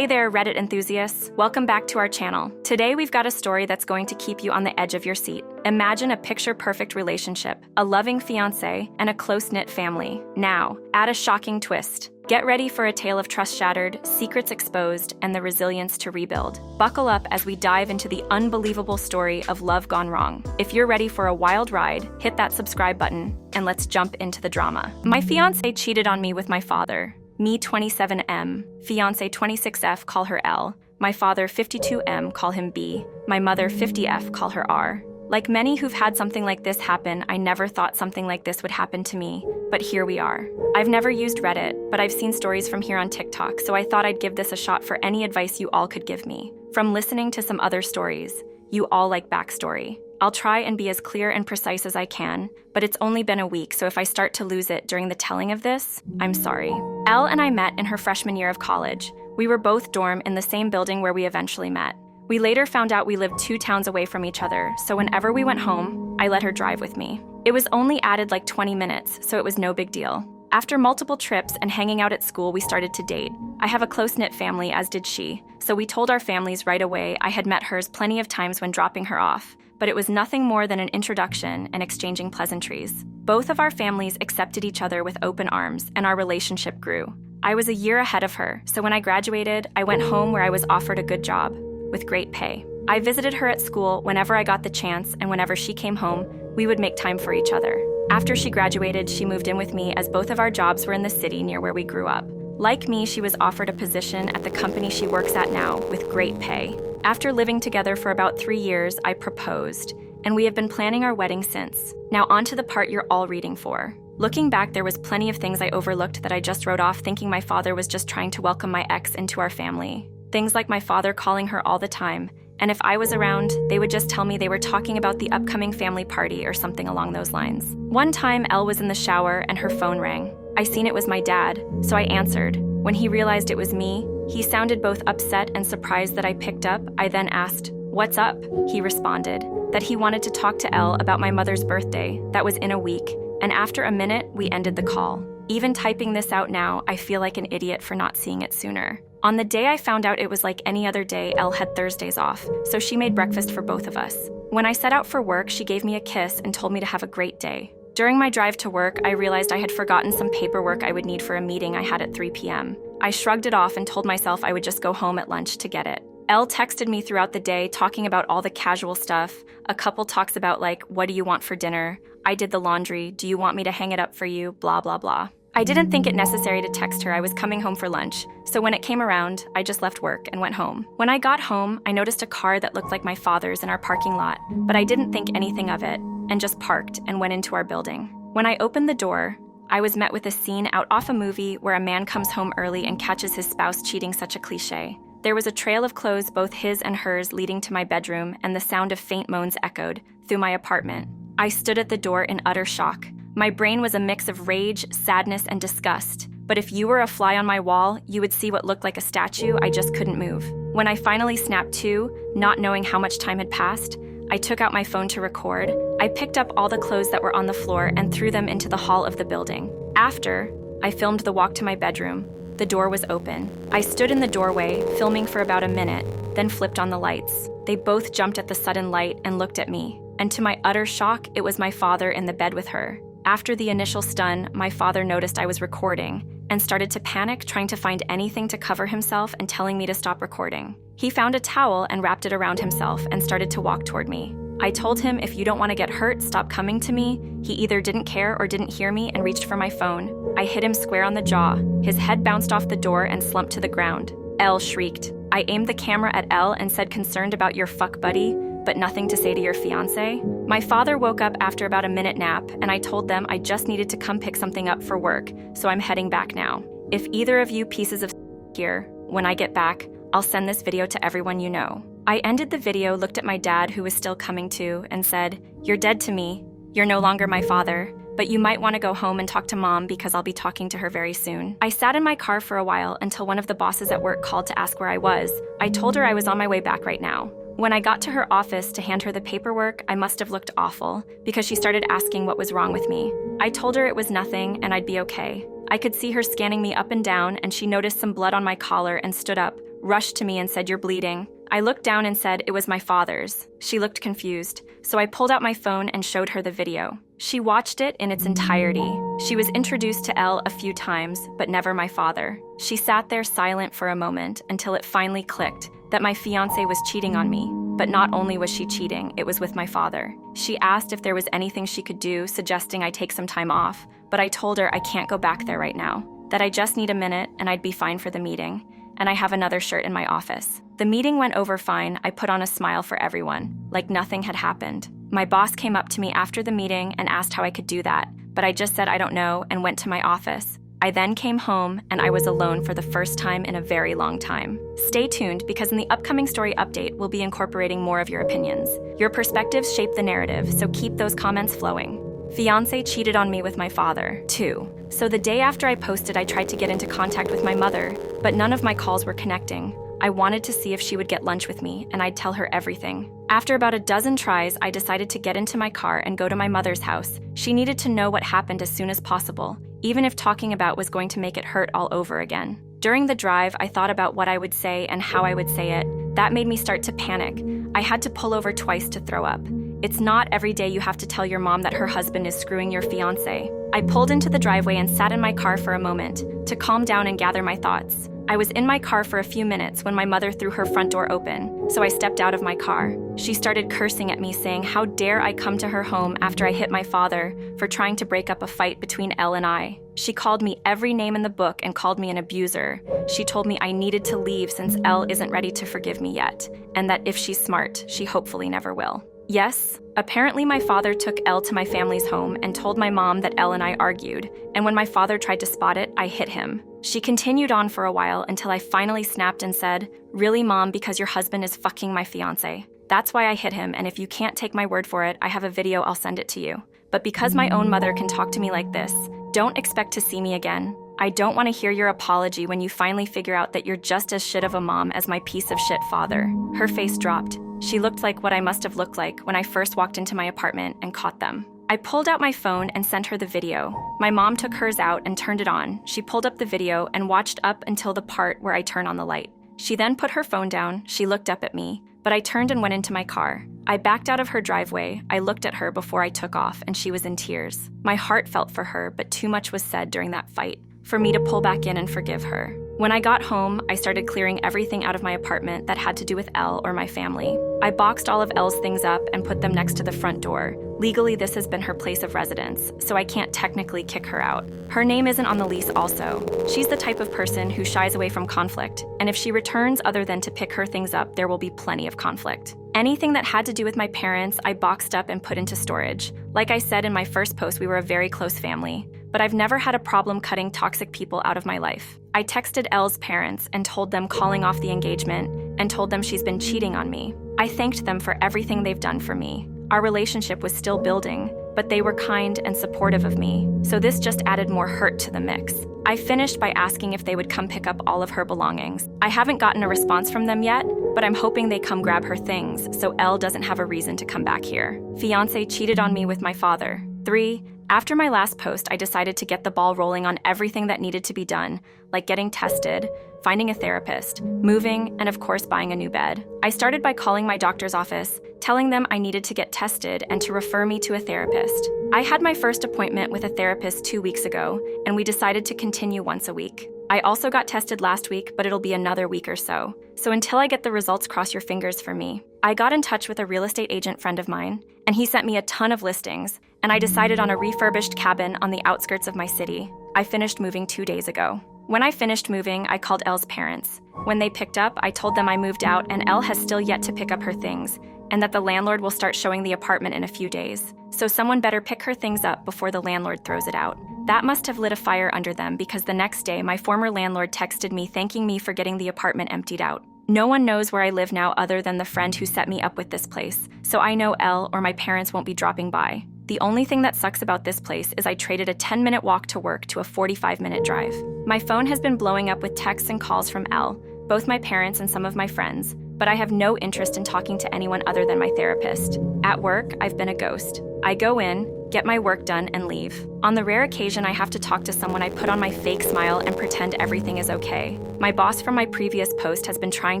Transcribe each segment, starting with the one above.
Hey there, Reddit enthusiasts. Welcome back to our channel. Today we've got a story that's going to keep you on the edge of your seat. Imagine a picture-perfect relationship, a loving fiancé, and a close-knit family. Now, add a shocking twist. Get ready for a tale of trust shattered, secrets exposed, and the resilience to rebuild. Buckle up as we dive into the unbelievable story of love gone wrong. If you're ready for a wild ride, hit that subscribe button, and let's jump into the drama. My fiancé cheated on me with my father. Me 27M, fiancé 26F, call her L. My father 52M, call him B. My mother 50F, call her R. Like many who've had something like this happen, I never thought something like this would happen to me, but here we are. I've never used Reddit, but I've seen stories from here on TikTok, so I thought I'd give this a shot for any advice you all could give me. From listening to some other stories, you all like backstory. I'll try and be as clear and precise as I can, but it's only been a week, so if I start to lose it during the telling of this, I'm sorry. Elle and I met in her freshman year of college. We were both dorm in the same building where we eventually met. We later found out we lived 2 towns away from each other, so whenever we went home, I let her drive with me. It was only added like 20 minutes, so it was no big deal. After multiple trips and hanging out at school, we started to date. I have a close-knit family, as did she, so we told our families right away. I had met hers plenty of times when dropping her off, but it was nothing more than an introduction and exchanging pleasantries. Both of our families accepted each other with open arms, and our relationship grew. I was a year ahead of her, so when I graduated, I went home where I was offered a good job, with great pay. I visited her at school whenever I got the chance, and whenever she came home, we would make time for each other. After she graduated, she moved in with me as both of our jobs were in the city near where we grew up. Like me, she was offered a position at the company she works at now, with great pay. After living together for about 3 years, I proposed, and we have been planning our wedding since. Now on to the part you're all reading for. Looking back, there was plenty of things I overlooked that I just wrote off, thinking my father was just trying to welcome my ex into our family. Things like my father calling her all the time, and if I was around, they would just tell me they were talking about the upcoming family party or something along those lines. One time, Elle was in the shower and her phone rang. I seen it was my dad, so I answered. When he realized it was me, he sounded both upset and surprised that I picked up. I then asked, "What's up?" He responded that he wanted to talk to Elle about my mother's birthday. That was in a week, and after a minute, we ended the call. Even typing this out now, I feel like an idiot for not seeing it sooner. On the day I found out it was like any other day, Elle had Thursdays off, so she made breakfast for both of us. When I set out for work, she gave me a kiss and told me to have a great day. During my drive to work, I realized I had forgotten some paperwork I would need for a meeting I had at 3 p.m. I shrugged it off and told myself I would just go home at lunch to get it. Elle texted me throughout the day talking about all the casual stuff. A couple talks about like, what do you want for dinner? I did the laundry. Do you want me to hang it up for you? Blah, blah, blah. I didn't think it necessary to text her. I was coming home for lunch, so when it came around, I just left work and went home. When I got home, I noticed a car that looked like my father's in our parking lot, but I didn't think anything of it, and just parked and went into our building. When I opened the door, I was met with a scene out off a movie where a man comes home early and catches his spouse cheating, such a cliche. There was a trail of clothes, both his and hers, leading to my bedroom, and the sound of faint moans echoed through my apartment. I stood at the door in utter shock. My brain was a mix of rage, sadness, and disgust. But if you were a fly on my wall, you would see what looked like a statue. I just couldn't move. When I finally snapped to, not knowing how much time had passed, I took out my phone to record. I picked up all the clothes that were on the floor and threw them into the hall of the building. After, I filmed the walk to my bedroom. The door was open. I stood in the doorway, filming for about a minute, then flipped on the lights. They both jumped at the sudden light and looked at me. And to my utter shock, it was my father in the bed with her. After the initial stun, my father noticed I was recording and started to panic, trying to find anything to cover himself and telling me to stop recording. He found a towel and wrapped it around himself and started to walk toward me. I told him, if you don't want to get hurt, stop coming to me. He either didn't care or didn't hear me and reached for my phone. I hit him square on the jaw. His head bounced off the door and slumped to the ground. Elle shrieked. I aimed the camera at Elle and said, "Concerned about your fuck buddy, but nothing to say to your fiancé?" My father woke up after about a minute nap, and I told them I just needed to come pick something up for work, so I'm heading back now. If either of you pieces of here, when I get back, I'll send this video to everyone you know. I ended the video, looked at my dad, who was still coming to, and said, "You're dead to me. You're no longer my father, but you might want to go home and talk to mom because I'll be talking to her very soon." I sat in my car for a while until one of the bosses at work called to ask where I was. I told her I was on my way back right now. When I got to her office to hand her the paperwork, I must have looked awful because she started asking what was wrong with me. I told her it was nothing and I'd be okay. I could see her scanning me up and down, and she noticed some blood on my collar and stood up, rushed to me and said, "You're bleeding." I looked down and said it was my father's. She looked confused, so I pulled out my phone and showed her the video. She watched it in its entirety. She was introduced to Elle a few times, but never my father. She sat there silent for a moment until it finally clicked that my fiancé was cheating on me. But not only was she cheating, it was with my father. She asked if there was anything she could do, suggesting I take some time off, but I told her I can't go back there right now, that I just need a minute and I'd be fine for the meeting, and I have another shirt in my office. The meeting went over fine. I put on a smile for everyone, like nothing had happened. My boss came up to me after the meeting and asked how I could do that, but I just said I don't know and went to my office. I then came home and I was alone for the first time in a very long time. Stay tuned because in the upcoming story update, we'll be incorporating more of your opinions. Your perspectives shape the narrative, so keep those comments flowing. Fiancé cheated on me with my father, too. So the day after I posted, I tried to get into contact with my mother, but none of my calls were connecting. I wanted to see if she would get lunch with me, and I'd tell her everything. After about a dozen tries, I decided to get into my car and go to my mother's house. She needed to know what happened as soon as possible, even if talking about was going to make it hurt all over again. During the drive, I thought about what I would say and how I would say it. That made me start to panic. I had to pull over twice to throw up. It's not every day you have to tell your mom that her husband is screwing your fiancé. I pulled into the driveway and sat in my car for a moment to calm down and gather my thoughts. I was in my car for a few minutes when my mother threw her front door open, so I stepped out of my car. She started cursing at me, saying how dare I come to her home after I hit my father for trying to break up a fight between Elle and I. She called me every name in the book and called me an abuser. She told me I needed to leave since Elle isn't ready to forgive me yet, and that if she's smart, she hopefully never will. Yes, apparently my father took Elle to my family's home and told my mom that Elle and I argued, and when my father tried to spot it, I hit him. She continued on for a while until I finally snapped and said, "Really, Mom, because your husband is fucking my fiancé. That's why I hit him, and if you can't take my word for it, I have a video, I'll send it to you. But because my own mother can talk to me like this, don't expect to see me again. I don't want to hear your apology when you finally figure out that you're just as shit of a mom as my piece of shit father." Her face dropped. She looked like what I must have looked like when I first walked into my apartment and caught them. I pulled out my phone and sent her the video. My mom took hers out and turned it on. She pulled up the video and watched up until the part where I turn on the light. She then put her phone down. She looked up at me, but I turned and went into my car. I backed out of her driveway. I looked at her before I took off, and she was in tears. My heart felt for her, but too much was said during that fight for me to pull back in and forgive her. When I got home, I started clearing everything out of my apartment that had to do with Elle or my family. I boxed all of Elle's things up and put them next to the front door. Legally, this has been her place of residence, so I can't technically kick her out. Her name isn't on the lease also. She's the type of person who shies away from conflict, and if she returns other than to pick her things up, there will be plenty of conflict. Anything that had to do with my parents, I boxed up and put into storage. Like I said in my first post, we were a very close family, but I've never had a problem cutting toxic people out of my life. I texted Elle's parents and told them calling off the engagement and told them she's been cheating on me. I thanked them for everything they've done for me. Our relationship was still building, but they were kind and supportive of me, so this just added more hurt to the mix. I finished by asking if they would come pick up all of her belongings. I haven't gotten a response from them yet, but I'm hoping they come grab her things so Elle doesn't have a reason to come back here. Fiancé cheated on me with my father. 3. After my last post, I decided to get the ball rolling on everything that needed to be done, like getting tested, finding a therapist, moving, and of course buying a new bed. I started by calling my doctor's office, telling them I needed to get tested and to refer me to a therapist. I had my first appointment with a therapist 2 weeks ago, and we decided to continue once a week. I also got tested last week, but it'll be another week or so. So until I get the results, cross your fingers for me. I got in touch with a real estate agent friend of mine, and he sent me a ton of listings, and I decided on a refurbished cabin on the outskirts of my city. I finished moving 2 days ago. When I finished moving, I called Elle's parents. When they picked up, I told them I moved out and Elle has still yet to pick up her things, and that the landlord will start showing the apartment in a few days. So someone better pick her things up before the landlord throws it out. That must have lit a fire under them because the next day, my former landlord texted me thanking me for getting the apartment emptied out. No one knows where I live now other than the friend who set me up with this place, so I know Elle or my parents won't be dropping by. The only thing that sucks about this place is I traded a 10-minute walk to work to a 45-minute drive. My phone has been blowing up with texts and calls from Elle, both my parents and some of my friends, but I have no interest in talking to anyone other than my therapist. At work, I've been a ghost. I go in, get my work done, and leave. On the rare occasion I have to talk to someone, I put on my fake smile and pretend everything is okay. My boss from my previous post has been trying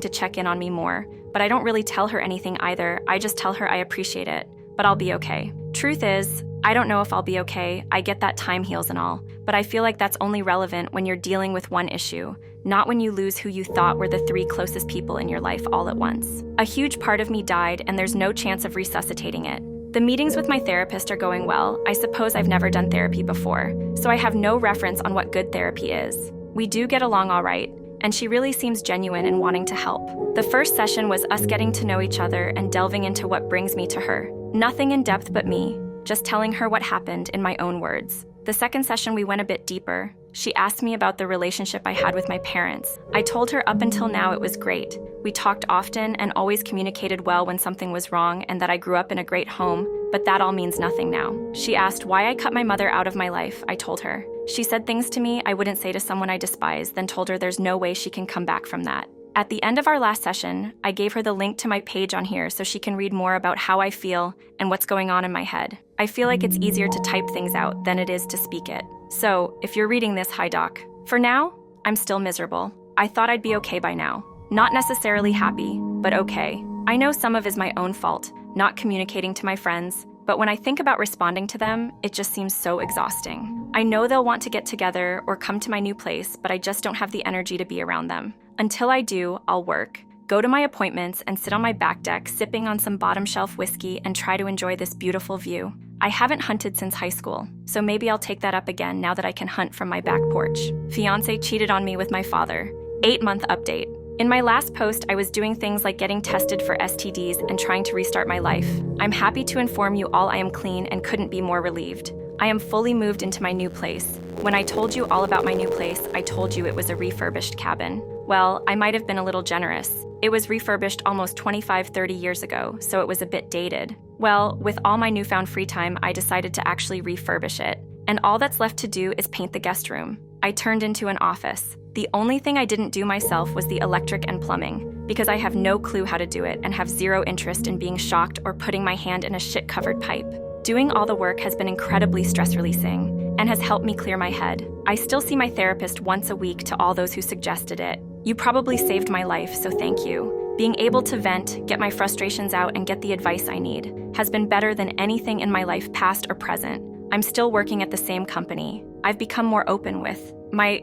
to check in on me more, but I don't really tell her anything either. I just tell her I appreciate it, but I'll be okay. Truth is, I don't know if I'll be okay. I get that time heals and all, but I feel like that's only relevant when you're dealing with one issue, not when you lose who you thought were the 3 closest people in your life all at once. A huge part of me died, and there's no chance of resuscitating it. The meetings with my therapist are going well. I suppose I've never done therapy before, so I have no reference on what good therapy is. We do get along all right, and she really seems genuine in wanting to help. The first session was us getting to know each other and delving into what brings me to her. Nothing in depth but me, just telling her what happened in my own words. The second session we went a bit deeper. She asked me about the relationship I had with my parents. I told her up until now it was great. We talked often and always communicated well when something was wrong, and that I grew up in a great home, but that all means nothing now. She asked why I cut my mother out of my life. I told her. She said things to me I wouldn't say to someone I despise, then told her there's no way she can come back from that. At the end of our last session, I gave her the link to my page on here so she can read more about how I feel and what's going on in my head. I feel like it's easier to type things out than it is to speak it. So, if you're reading this, hi doc. For now, I'm still miserable. I thought I'd be okay by now. Not necessarily happy, but okay. I know some of it is my own fault, not communicating to my friends, but when I think about responding to them, it just seems so exhausting. I know they'll want to get together or come to my new place, but I just don't have the energy to be around them. Until I do, I'll work, go to my appointments, and sit on my back deck sipping on some bottom shelf whiskey and try to enjoy this beautiful view. I haven't hunted since high school, so maybe I'll take that up again now that I can hunt from my back porch. Fiance cheated on me with my father. 8-month update. In my last post, I was doing things like getting tested for STDs and trying to restart my life. I'm happy to inform you all I am clean and couldn't be more relieved. I am fully moved into my new place. When I told you all about my new place, I told you it was a refurbished cabin. Well, I might have been a little generous. It was refurbished almost 25-30 years ago, so it was a bit dated. Well, with all my newfound free time, I decided to actually refurbish it. And all that's left to do is paint the guest room. I turned into an office. The only thing I didn't do myself was the electric and plumbing, because I have no clue how to do it and have zero interest in being shocked or putting my hand in a shit-covered pipe. Doing all the work has been incredibly stress-releasing and has helped me clear my head. I still see my therapist once a week to all those who suggested it. You probably saved my life, so thank you. Being able to vent, get my frustrations out, and get the advice I need has been better than anything in my life, past or present. I'm still working at the same company. I've become more open with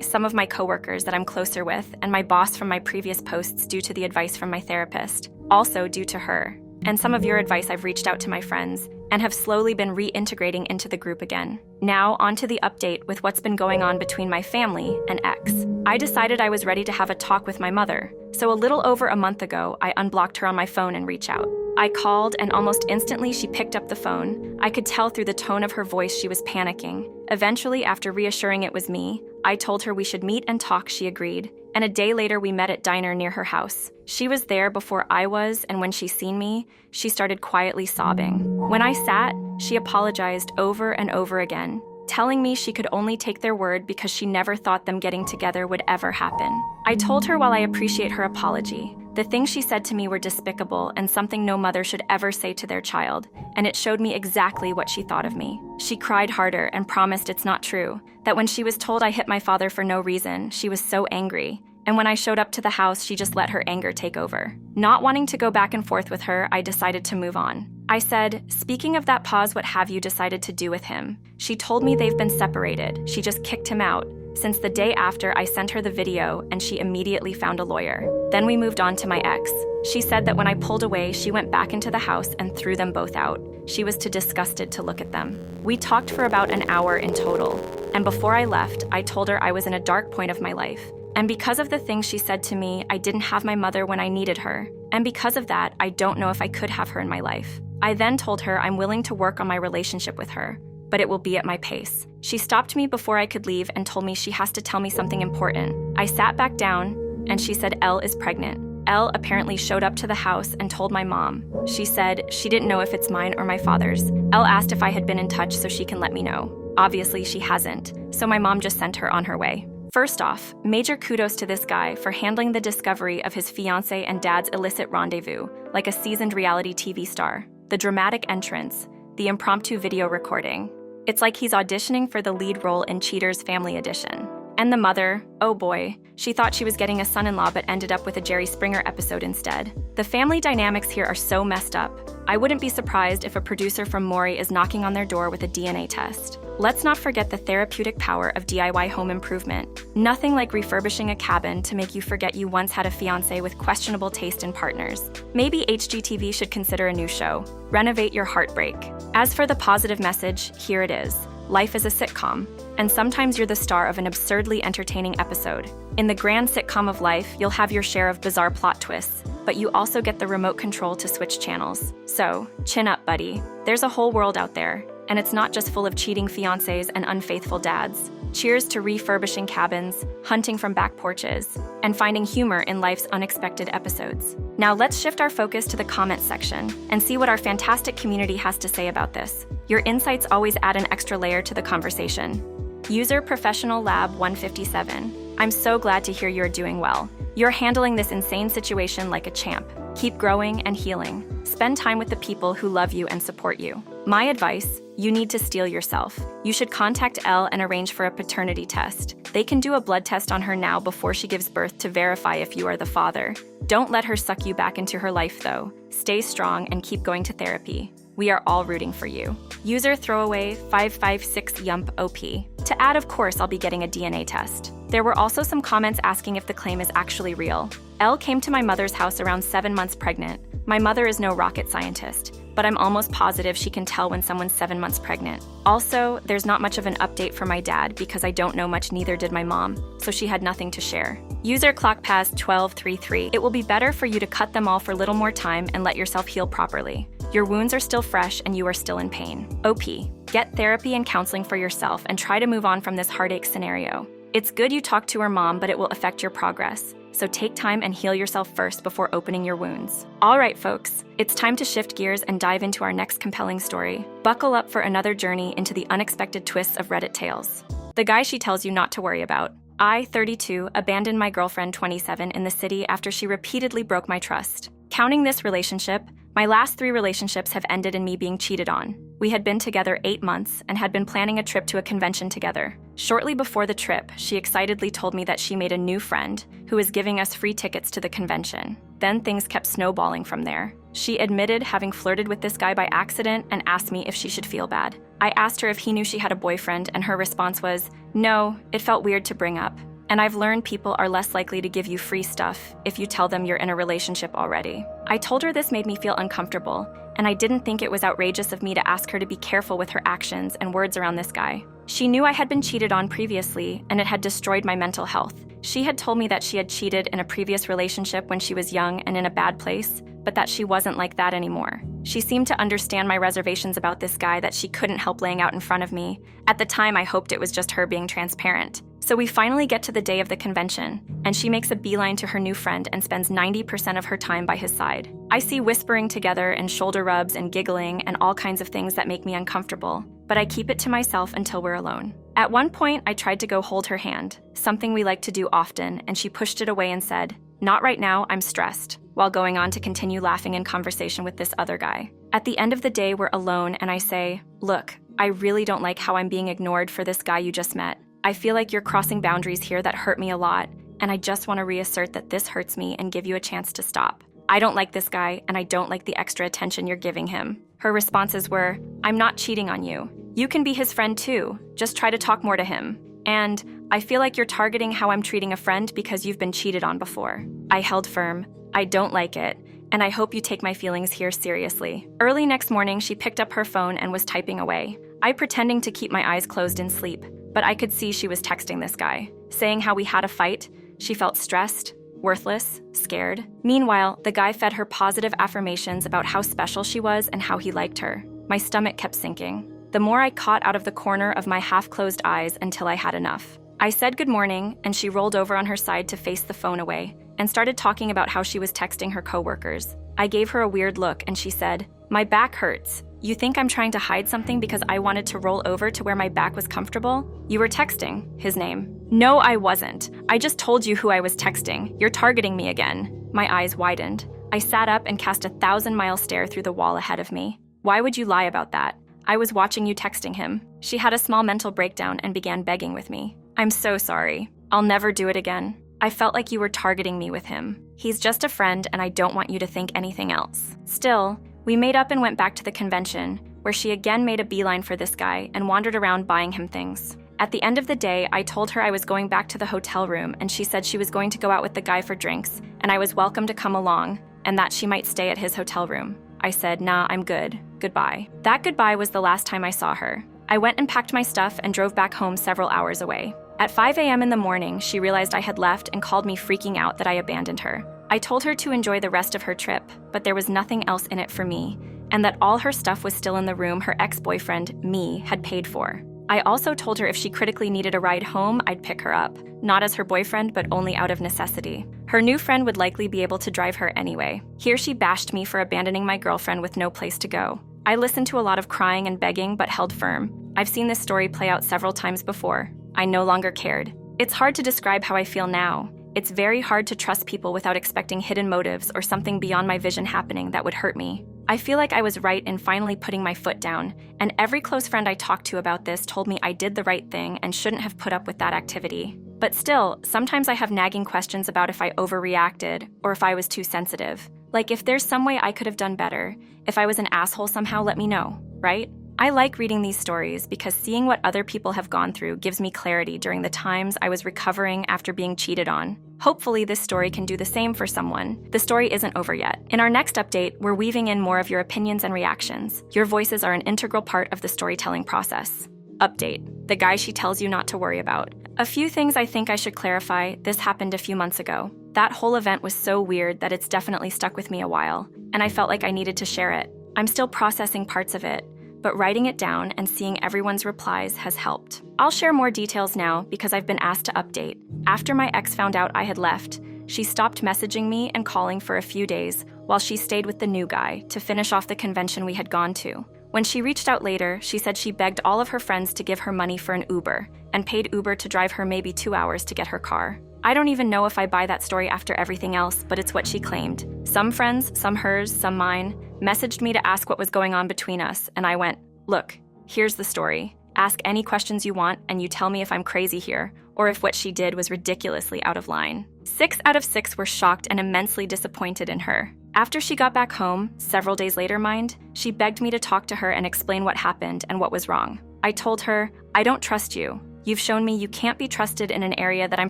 some of my coworkers that I'm closer with, and my boss from my previous posts due to the advice from my therapist, also due to her. And some of your advice, I've reached out to my friends and have slowly been reintegrating into the group again. Now, on to the update with what's been going on between my family and ex. I decided I was ready to have a talk with my mother, so a little over a month ago, I unblocked her on my phone and reached out. I called, and almost instantly she picked up the phone. I could tell through the tone of her voice she was panicking. Eventually, after reassuring it was me, I told her we should meet and talk. She agreed, and a day later we met at diner near her house. She was there before I was, and when she seen me, she started quietly sobbing. When I sat, she apologized over and over again, telling me she could only take their word because she never thought them getting together would ever happen. I told her while I appreciate her apology, the things she said to me were despicable and something no mother should ever say to their child, and it showed me exactly what she thought of me. She cried harder and promised it's not true, that when she was told I hit my father for no reason, she was so angry, and when I showed up to the house, she just let her anger take over. Not wanting to go back and forth with her, I decided to move on. I said, speaking of that pause, what have you decided to do with him? She told me they've been separated. She just kicked him out. Since the day after, I sent her the video and she immediately found a lawyer. Then we moved on to my ex. She said that when I pulled away, she went back into the house and threw them both out. She was too disgusted to look at them. We talked for about an hour in total. And before I left, I told her I was in a dark point of my life. And because of the things she said to me, I didn't have my mother when I needed her. And because of that, I don't know if I could have her in my life. I then told her I'm willing to work on my relationship with her, but it will be at my pace. She stopped me before I could leave and told me she has to tell me something important. I sat back down, and she said Elle is pregnant. Elle apparently showed up to the house and told my mom. She said she didn't know if it's mine or my father's. Elle asked if I had been in touch so she can let me know. Obviously, she hasn't, so my mom just sent her on her way. First off, major kudos to this guy for handling the discovery of his fiancé and dad's illicit rendezvous like a seasoned reality TV star. The dramatic entrance, the impromptu video recording, It's like he's auditioning for the lead role in Cheater's Family Edition. And the mother, oh boy, she thought she was getting a son-in-law but ended up with a Jerry Springer episode instead. The family dynamics here are so messed up. I wouldn't be surprised if a producer from Maury is knocking on their door with a DNA test. Let's not forget the therapeutic power of DIY home improvement. Nothing like refurbishing a cabin to make you forget you once had a fiancé with questionable taste in partners. Maybe HGTV should consider a new show. Renovate your heartbreak. As for the positive message, here it is. Life is a sitcom, and sometimes you're the star of an absurdly entertaining episode. In the grand sitcom of life, you'll have your share of bizarre plot twists, but you also get the remote control to switch channels. So, chin up, buddy. There's a whole world out there, and it's not just full of cheating fiancés and unfaithful dads. Cheers to refurbishing cabins, hunting from back porches, and finding humor in life's unexpected episodes. Now let's shift our focus to the comments section and see what our fantastic community has to say about this. Your insights always add an extra layer to the conversation. User Professional Lab 157. I'm so glad to hear you're doing well. You're handling this insane situation like a champ. Keep growing and healing. Spend time with the people who love you and support you. My advice, you need to steel yourself. You should contact Elle and arrange for a paternity test. They can do a blood test on her now before she gives birth to verify if you are the father. Don't let her suck you back into her life though. Stay strong and keep going to therapy. We are all rooting for you. User Throwaway 556 Yump OP. To add, of course, I'll be getting a DNA test. There were also some comments asking if the claim is actually real. Elle came to my mother's house around 7 months pregnant. My mother is no rocket scientist, but I'm almost positive she can tell when someone's 7 months pregnant. Also, there's not much of an update for my dad because I don't know much, neither did my mom, so she had nothing to share. User ClockPass1233. It will be better for you to cut them all for a little more time and let yourself heal properly. Your wounds are still fresh and you are still in pain. OP. Get therapy and counseling for yourself and try to move on from this heartache scenario. It's good you talk to her mom, but it will affect your progress. So take time and heal yourself first before opening your wounds. All right, folks, it's time to shift gears and dive into our next compelling story. Buckle up for another journey into the unexpected twists of Reddit tales. The guy she tells you not to worry about. I, 32, abandoned my girlfriend, 27, in the city after she repeatedly broke my trust. Counting this relationship, my last 3 relationships have ended in me being cheated on. We had been together 8 months and had been planning a trip to a convention together. Shortly before the trip, she excitedly told me that she made a new friend who was giving us free tickets to the convention. Then things kept snowballing from there. She admitted having flirted with this guy by accident and asked me if she should feel bad. I asked her if he knew she had a boyfriend, and her response was, "No, it felt weird to bring up." And I've learned people are less likely to give you free stuff if you tell them you're in a relationship already. I told her this made me feel uncomfortable, and I didn't think it was outrageous of me to ask her to be careful with her actions and words around this guy. She knew I had been cheated on previously, and it had destroyed my mental health. She had told me that she had cheated in a previous relationship when she was young and in a bad place, but that she wasn't like that anymore. She seemed to understand my reservations about this guy that she couldn't help laying out in front of me. At the time, I hoped it was just her being transparent. So we finally get to the day of the convention, and she makes a beeline to her new friend and spends 90% of her time by his side. I see whispering together and shoulder rubs and giggling and all kinds of things that make me uncomfortable, but I keep it to myself until we're alone. At one point, I tried to go hold her hand, something we like to do often, and she pushed it away and said, "Not right now, I'm stressed," while going on to continue laughing in conversation with this other guy. At the end of the day, we're alone, and I say, "Look, I really don't like how I'm being ignored for this guy you just met. I feel like you're crossing boundaries here that hurt me a lot, and I just want to reassert that this hurts me and give you a chance to stop. I don't like this guy, and I don't like the extra attention you're giving him." Her responses were, "I'm not cheating on you. You can be his friend too. Just try to talk more to him. And I feel like you're targeting how I'm treating a friend because you've been cheated on before." I held firm. I don't like it, and I hope you take my feelings here seriously. Early next morning, she picked up her phone and was typing away. I pretending to keep my eyes closed in sleep, but I could see she was texting this guy, saying how we had a fight, she felt stressed, worthless, scared. Meanwhile, the guy fed her positive affirmations about how special she was and how he liked her. My stomach kept sinking. The more I caught out of the corner of my half-closed eyes until I had enough. I said good morning, and she rolled over on her side to face the phone away and started talking about how she was texting her coworkers. I gave her a weird look, and she said, "My back hurts. You think I'm trying to hide something because I wanted to roll over to where my back was comfortable? You were texting his name." "No, I wasn't. I just told you who I was texting. You're targeting me again." My eyes widened. I sat up and cast a 1,000-mile stare through the wall ahead of me. Why would you lie about that? I was watching you texting him." She had a small mental breakdown and began begging with me. "I'm so sorry. I'll never do it again. I felt like you were targeting me with him. He's just a friend and I don't want you to think anything else." Still, we made up and went back to the convention, where she again made a beeline for this guy and wandered around buying him things. At the end of the day, I told her I was going back to the hotel room and she said she was going to go out with the guy for drinks and I was welcome to come along and that she might stay at his hotel room. I said, "Nah, I'm good. Goodbye." That goodbye was the last time I saw her. I went and packed my stuff and drove back home several hours away. At 5 a.m. in the morning, she realized I had left and called me freaking out that I abandoned her. I told her to enjoy the rest of her trip, but there was nothing else in it for me, and that all her stuff was still in the room her ex-boyfriend, me, had paid for. I also told her if she critically needed a ride home, I'd pick her up, not as her boyfriend, but only out of necessity. Her new friend would likely be able to drive her anyway. Here she bashed me for abandoning my girlfriend with no place to go. I listened to a lot of crying and begging, but held firm. I've seen this story play out several times before. I no longer cared. It's hard to describe how I feel now. It's very hard to trust people without expecting hidden motives or something beyond my vision happening that would hurt me. I feel like I was right in finally putting my foot down, and every close friend I talked to about this told me I did the right thing and shouldn't have put up with that activity. But still, sometimes I have nagging questions about if I overreacted or if I was too sensitive. Like, if there's some way I could have done better, if I was an asshole somehow, let me know, right? I like reading these stories because seeing what other people have gone through gives me clarity during the times I was recovering after being cheated on. Hopefully this story can do the same for someone. The story isn't over yet. In our next update, we're weaving in more of your opinions and reactions. Your voices are an integral part of the storytelling process. Update: the guy she tells you not to worry about. A few things I think I should clarify. This happened a few months ago. That whole event was so weird that it's definitely stuck with me a while, and I felt like I needed to share it. I'm still processing parts of it, but writing it down and seeing everyone's replies has helped. I'll share more details now because I've been asked to update. After my ex found out I had left, she stopped messaging me and calling for a few days while she stayed with the new guy to finish off the convention we had gone to. When she reached out later, she said she begged all of her friends to give her money for an Uber and paid Uber to drive her maybe 2 hours to get her car. I don't even know if I buy that story after everything else, but it's what she claimed. Some friends, some hers, some mine, messaged me to ask what was going on between us, and I went, "Look, here's the story. Ask any questions you want, and you tell me if I'm crazy here, or if what she did was ridiculously out of line." 6 out of 6 were shocked and immensely disappointed in her. After she got back home, several days later mind, she begged me to talk to her and explain what happened and what was wrong. I told her, "I don't trust you. You've shown me you can't be trusted in an area that I'm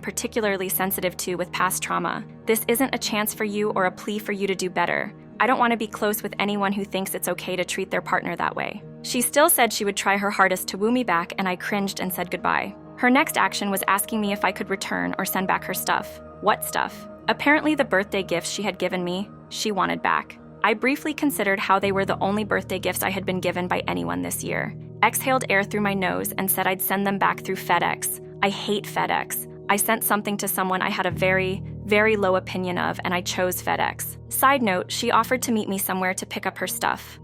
particularly sensitive to with past trauma. This isn't a chance for you or a plea for you to do better. I don't want to be close with anyone who thinks it's okay to treat their partner that way." She still said she would try her hardest to woo me back, and I cringed and said goodbye. Her next action was asking me if I could return or send back her stuff. What stuff? Apparently the birthday gifts she had given me, she wanted back. I briefly considered how they were the only birthday gifts I had been given by anyone this year. Exhaled air through my nose and said I'd send them back through FedEx. I hate FedEx. I sent something to someone I had a very, very low opinion of, and I chose FedEx. Side note, she offered to meet me somewhere to pick up her stuff,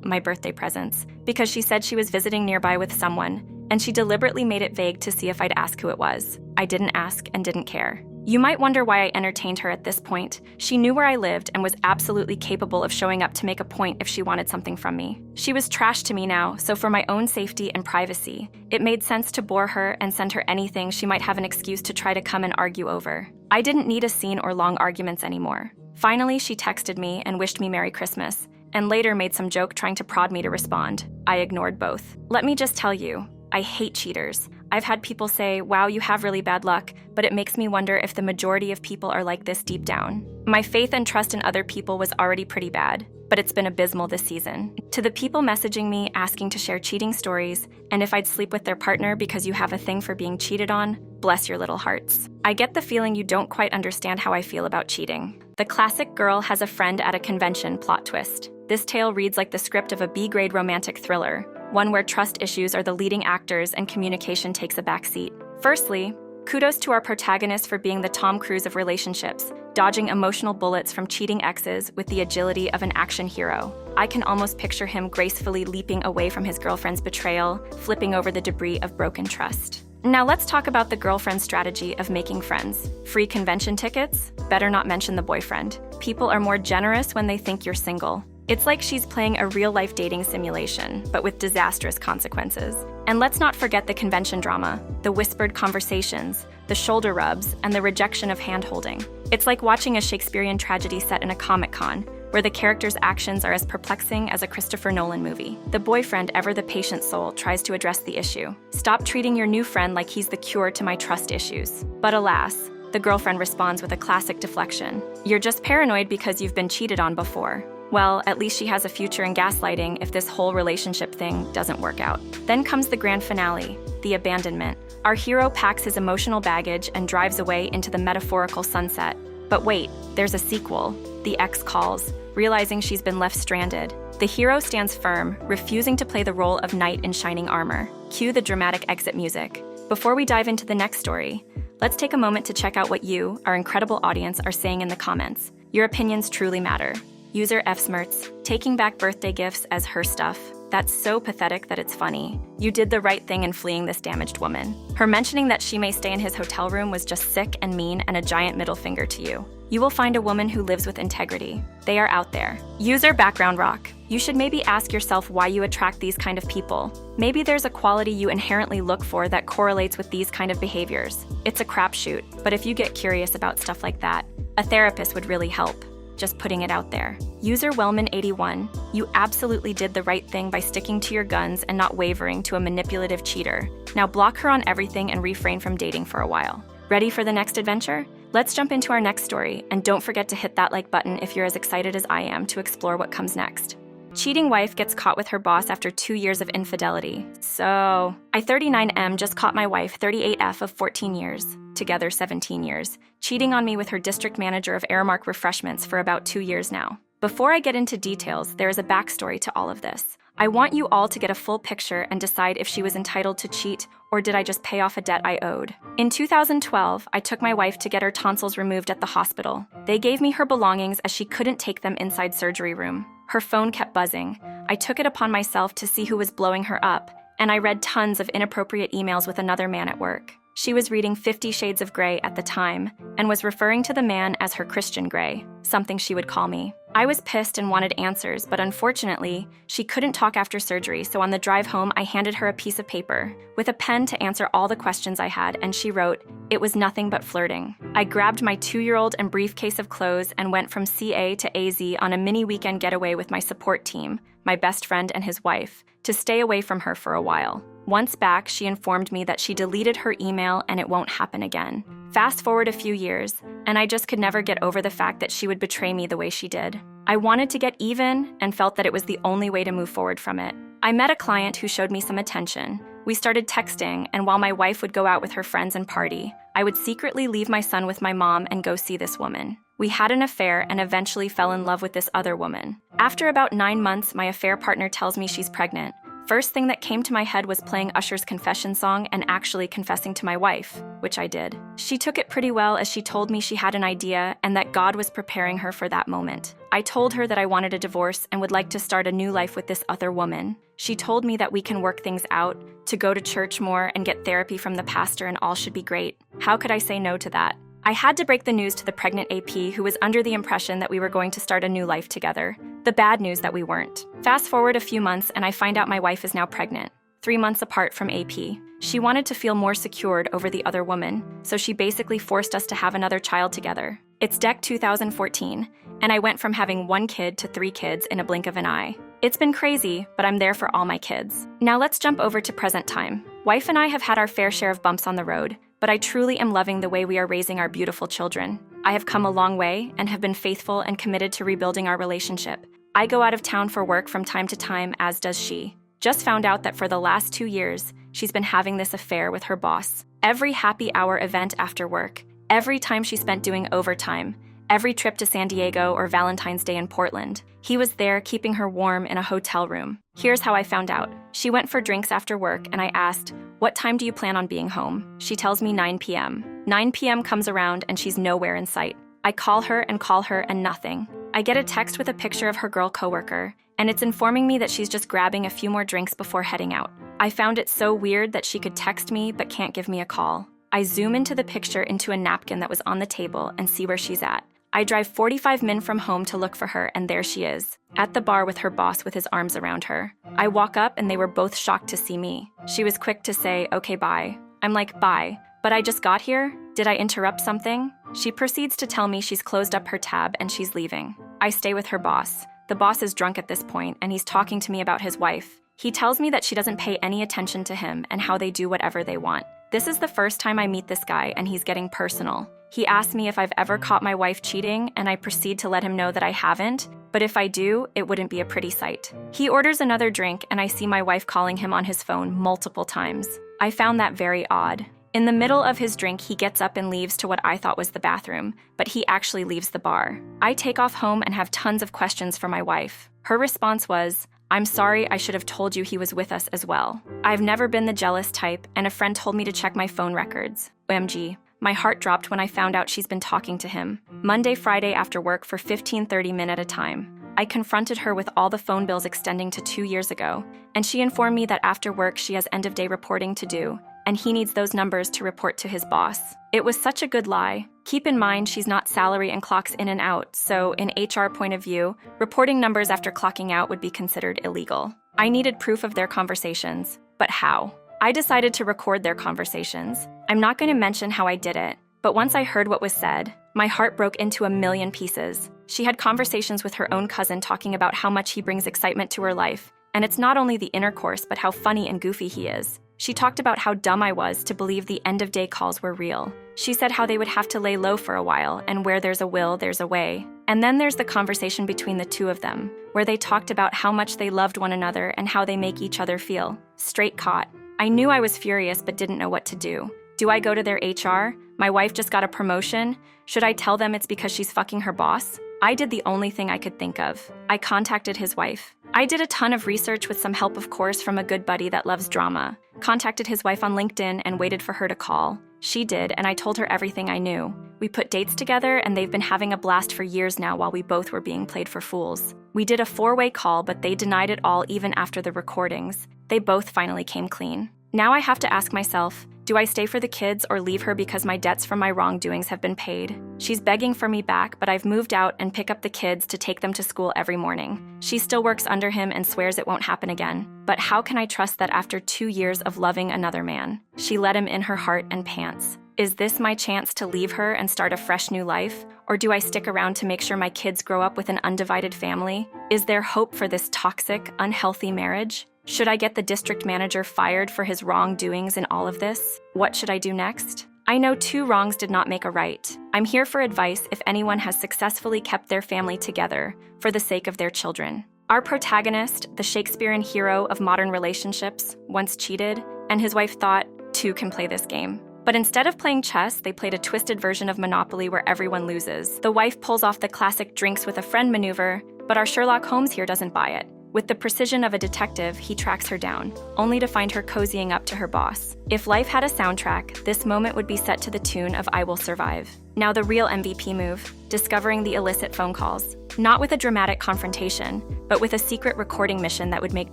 my birthday presents, because she said she was visiting nearby with someone, and she deliberately made it vague to see if I'd ask who it was. I didn't ask and didn't care. You might wonder why I entertained her at this point. She knew where I lived and was absolutely capable of showing up to make a point if she wanted something from me. She was trash to me now, so for my own safety and privacy, it made sense to bore her and send her anything she might have an excuse to try to come and argue over. I didn't need a scene or long arguments anymore. Finally, she texted me and wished me Merry Christmas, and later made some joke trying to prod me to respond. I ignored both. Let me just tell you, I hate cheaters. I've had people say, "Wow, you have really bad luck," but it makes me wonder if the majority of people are like this deep down. My faith and trust in other people was already pretty bad, but it's been abysmal this season. To the people messaging me asking to share cheating stories, and if I'd sleep with their partner because you have a thing for being cheated on, bless your little hearts. I get the feeling you don't quite understand how I feel about cheating. The classic girl has a friend at a convention plot twist. This tale reads like the script of a B-grade romantic thriller, one where trust issues are the leading actors and communication takes a backseat. Firstly, kudos to our protagonist for being the Tom Cruise of relationships, dodging emotional bullets from cheating exes with the agility of an action hero. I can almost picture him gracefully leaping away from his girlfriend's betrayal, flipping over the debris of broken trust. Now let's talk about the girlfriend's strategy of making friends. Free convention tickets? Better not mention the boyfriend. People are more generous when they think you're single. It's like she's playing a real-life dating simulation, but with disastrous consequences. And let's not forget the convention drama, the whispered conversations, the shoulder rubs, and the rejection of hand-holding. It's like watching a Shakespearean tragedy set in a Comic-Con, where the characters' actions are as perplexing as a Christopher Nolan movie. The boyfriend, ever the patient soul, tries to address the issue. Stop treating your new friend like he's the cure to my trust issues. But alas, the girlfriend responds with a classic deflection. You're just paranoid because you've been cheated on before. Well, at least she has a future in gaslighting if this whole relationship thing doesn't work out. Then comes the grand finale, the abandonment. Our hero packs his emotional baggage and drives away into the metaphorical sunset. But wait, there's a sequel. The ex calls, realizing she's been left stranded. The hero stands firm, refusing to play the role of knight in shining armor. Cue the dramatic exit music. Before we dive into the next story, let's take a moment to check out what you, our incredible audience, are saying in the comments. Your opinions truly matter. User fsmirts, taking back birthday gifts as her stuff. That's so pathetic that it's funny. You did the right thing in fleeing this damaged woman. Her mentioning that she may stay in his hotel room was just sick and mean and a giant middle finger to you. You will find a woman who lives with integrity. They are out there. User background rock. You should maybe ask yourself why you attract these kind of people. Maybe there's a quality you inherently look for that correlates with these kind of behaviors. It's a crapshoot, but if you get curious about stuff like that, a therapist would really help. Just putting it out there. User Wellman81, you absolutely did the right thing by sticking to your guns and not wavering to a manipulative cheater. Now block her on everything and refrain from dating for a while. Ready for the next adventure? Let's jump into our next story, and don't forget to hit that like button if you're as excited as I am to explore what comes next. Cheating wife gets caught with her boss after 2 years of infidelity. So, I 39M just caught my wife 38F of 14 years, together 17 years, cheating on me with her district manager of Airmark Refreshments for about 2 years now. Before I get into details, there is a backstory to all of this. I want you all to get a full picture and decide if she was entitled to cheat or did I just pay off a debt I owed. In 2012, I took my wife to get her tonsils removed at the hospital. They gave me her belongings as she couldn't take them inside surgery room. Her phone kept buzzing. I took it upon myself to see who was blowing her up, and I read tons of inappropriate emails with another man at work. She was reading 50 Shades of Grey at the time and was referring to the man as her Christian Grey, something she would call me. I was pissed and wanted answers, but unfortunately, she couldn't talk after surgery, so on the drive home, I handed her a piece of paper with a pen to answer all the questions I had, and she wrote, "It was nothing but flirting." I grabbed my 2-year-old and briefcase of clothes and went from CA to AZ on a mini weekend getaway with my support team, my best friend and his wife, to stay away from her for a while. Once back, she informed me that she deleted her email and it won't happen again. Fast forward a few years, and I just could never get over the fact that she would betray me the way she did. I wanted to get even and felt that it was the only way to move forward from it. I met a client who showed me some attention. We started texting, and while my wife would go out with her friends and party, I would secretly leave my son with my mom and go see this woman. We had an affair and eventually fell in love with this other woman. After about 9 months, my affair partner tells me she's pregnant. First thing that came to my head was playing Usher's confession song and actually confessing to my wife, which I did. She took it pretty well as she told me she had an idea and that God was preparing her for that moment. I told her that I wanted a divorce and would like to start a new life with this other woman. She told me that we can work things out, to go to church more and get therapy from the pastor and all should be great. How could I say no to that? I had to break the news to the pregnant AP who was under the impression that we were going to start a new life together. The bad news that we weren't. Fast forward a few months and I find out my wife is now pregnant, 3 months apart from AP. She wanted to feel more secured over the other woman, so she basically forced us to have another child together. It's DEC 2014, and I went from having 1 kid to 3 kids in a blink of an eye. It's been crazy, but I'm there for all my kids. Now let's jump over to present time. Wife and I have had our fair share of bumps on the road, but I truly am loving the way we are raising our beautiful children. I have come a long way and have been faithful and committed to rebuilding our relationship. I go out of town for work from time to time, as does she. Just found out that for the last 2 years, she's been having this affair with her boss. Every happy hour event after work, every time she spent doing overtime, every trip to San Diego or Valentine's Day in Portland, he was there keeping her warm in a hotel room. Here's how I found out. She went for drinks after work and I asked, "What time do you plan on being home?" She tells me 9 p.m. 9 p.m. comes around and she's nowhere in sight. I call her and nothing. I get a text with a picture of her girl coworker, and it's informing me that she's just grabbing a few more drinks before heading out. I found it so weird that she could text me but can't give me a call. I zoom into the picture into a napkin that was on the table and see where she's at. I drive 45 minutes from home to look for her, and there she is, at the bar with her boss with his arms around her. I walk up and they were both shocked to see me. She was quick to say, "Okay, bye." I'm like, "Bye. But I just got here? Did I interrupt something?" She proceeds to tell me she's closed up her tab and she's leaving. I stay with her boss. The boss is drunk at this point and he's talking to me about his wife. He tells me that she doesn't pay any attention to him and how they do whatever they want. This is the first time I meet this guy and he's getting personal. He asks me if I've ever caught my wife cheating and I proceed to let him know that I haven't, but if I do, it wouldn't be a pretty sight. He orders another drink and I see my wife calling him on his phone multiple times. I found that very odd. In the middle of his drink, he gets up and leaves to what I thought was the bathroom, but he actually leaves the bar. I take off home and have tons of questions for my wife. Her response was, "I'm sorry, I should have told you he was with us as well." I've never been the jealous type, and a friend told me to check my phone records. OMG. My heart dropped when I found out she's been talking to him. Monday, Friday after work for 15-30 minutes at a time. I confronted her with all the phone bills extending to 2 years ago, and she informed me that after work she has end-of-day reporting to do, and he needs those numbers to report to his boss. It was such a good lie. Keep in mind she's not salary and clocks in and out, so in HR point of view, reporting numbers after clocking out would be considered illegal. I needed proof of their conversations, but how? I decided to record their conversations. I'm not going to mention how I did it, but once I heard what was said, my heart broke into a million pieces. She had conversations with her own cousin talking about how much he brings excitement to her life, and it's not only the intercourse but how funny and goofy he is. She talked about how dumb I was to believe the end-of-day calls were real. She said how they would have to lay low for a while, and where there's a will, there's a way. And then there's the conversation between the two of them, where they talked about how much they loved one another and how they make each other feel. Straight caught. I knew I was furious but didn't know what to do. Do I go to their HR? My wife just got a promotion. Should I tell them it's because she's fucking her boss? I did the only thing I could think of. I contacted his wife. I did a ton of research with some help, of course, from a good buddy that loves drama. Contacted his wife on LinkedIn and waited for her to call. She did, and I told her everything I knew. We put dates together, and they've been having a blast for years now while we both were being played for fools. We did a 4-way call, but they denied it all even after the recordings. They both finally came clean. Now I have to ask myself, do I stay for the kids or leave her because my debts from my wrongdoings have been paid? She's begging for me back, but I've moved out and pick up the kids to take them to school every morning. She still works under him and swears it won't happen again. But how can I trust that after 2 years of loving another man, she let him in her heart and pants? Is this my chance to leave her and start a fresh new life? Or do I stick around to make sure my kids grow up with an undivided family? Is there hope for this toxic, unhealthy marriage? Should I get the district manager fired for his wrongdoings in all of this? What should I do next? I know 2 wrongs did not make a right. I'm here for advice if anyone has successfully kept their family together for the sake of their children. Our protagonist, the Shakespearean hero of modern relationships, once cheated, and his wife thought, 2 can play this game. But instead of playing chess, they played a twisted version of Monopoly where everyone loses. The wife pulls off the classic drinks with a friend maneuver, but our Sherlock Holmes here doesn't buy it. With the precision of a detective, he tracks her down, only to find her cozying up to her boss. If life had a soundtrack, this moment would be set to the tune of I Will Survive. Now the real MVP move, discovering the illicit phone calls. Not with a dramatic confrontation, but with a secret recording mission that would make